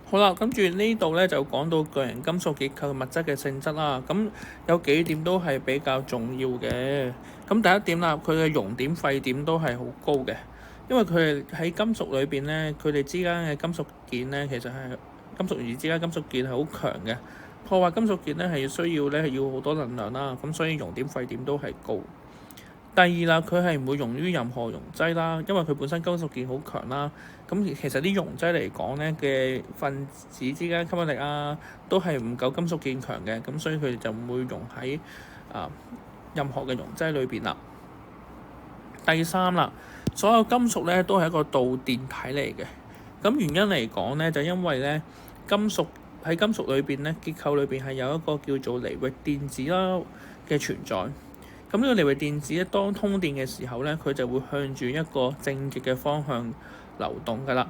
好啦，跟住呢度咧就講到巨型金屬結構物質嘅性質啦。咁有幾點都係比較重要嘅。咁第一點啦，佢嘅熔點、沸點都係好高嘅，因為佢哋喺金屬裏邊咧，佢哋之間嘅金屬件咧，其實係金屬元之間金屬件係好強嘅，破壞金屬件咧係需要咧係要好多能量啦。咁所以熔點、沸點都係高。第二啦，佢係唔會溶於任何溶劑啦，因為佢本身金屬件好強啦。咁其實啲溶劑嚟講咧嘅分子之間吸引力啊，都係唔夠金屬件強嘅，咁所以佢哋就唔會溶喺任何嘅溶劑裏邊啦。第三啦，所有金屬咧都係一個導電體嚟嘅。咁原因嚟講咧，就因為咧金屬喺金屬裏邊咧結構裏邊係有一個叫做離域電子啦嘅存在。咁呢個離域電子咧，當通電嘅時候咧，佢就會向住一個正極嘅方向流動㗎啦。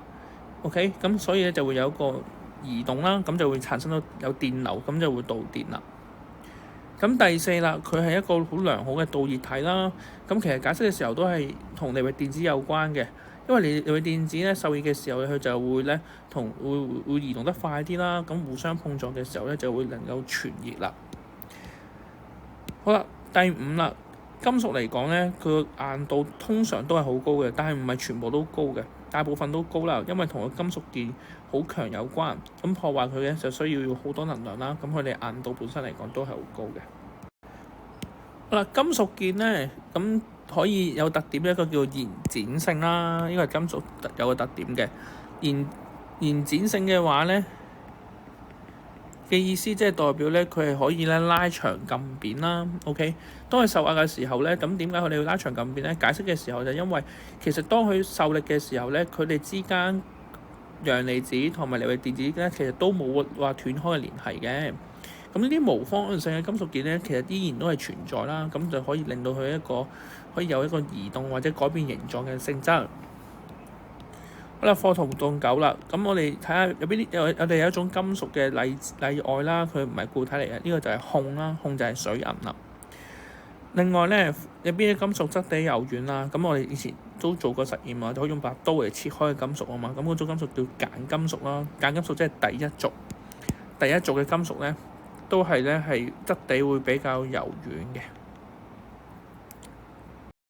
OK，咁所以咧就會有一個移動啦，咁就會產生到有電流，咁就會導電啦。咁第四啦，佢係一個好良好嘅導熱體啦。咁其實解釋嘅時候都係同離域電子有關嘅，因為離域電子咧受熱嘅時候，佢就會咧會移動得快啲啦。咁互相碰撞嘅時候咧，就會能夠傳熱啦。好啦。第五啦，金屬嚟講咧，佢個硬度通常都係好高嘅，但係唔係全部都高嘅，大部分都高啦，因為同個金屬鍵好強有關。咁破壞佢咧就需要好多能量啦。咁佢哋硬度本身嚟講都係好高嘅。好啦，金屬鍵咧咁可以有特點，一個叫延展性啦，呢個係金屬有個特點嘅。延展性嘅話咧嘅意思即係代表咧，佢係可以咧拉長撳扁啦。OK，當佢受壓嘅時候咧，咁點解佢哋要拉長撳扁咧？解釋嘅時候就因為其實當佢受力嘅時候咧，佢哋之間陽離子同埋離域電子咧，其實都冇話斷開嘅聯繫嘅。咁呢啲無方向性嘅金屬鍵咧，其實依然都係存在啦。咁就可以令到佢可以有一個移動或者改變形狀嘅性質。好啦，課圖動9啦，咁我哋睇下有邊啲我哋有一種金屬嘅例外啦，佢唔係固體嚟嘅，呢個就係汞啦，汞就係水銀啦。另外咧，有邊啲金屬質地柔軟啦？咁我哋以前都做過實驗啊，就可以用把刀嚟切開金屬啊嘛。咁嗰種金屬叫鹼金屬啦，鹼金屬即係第一族嘅金屬咧，都係質地會比較柔軟嘅。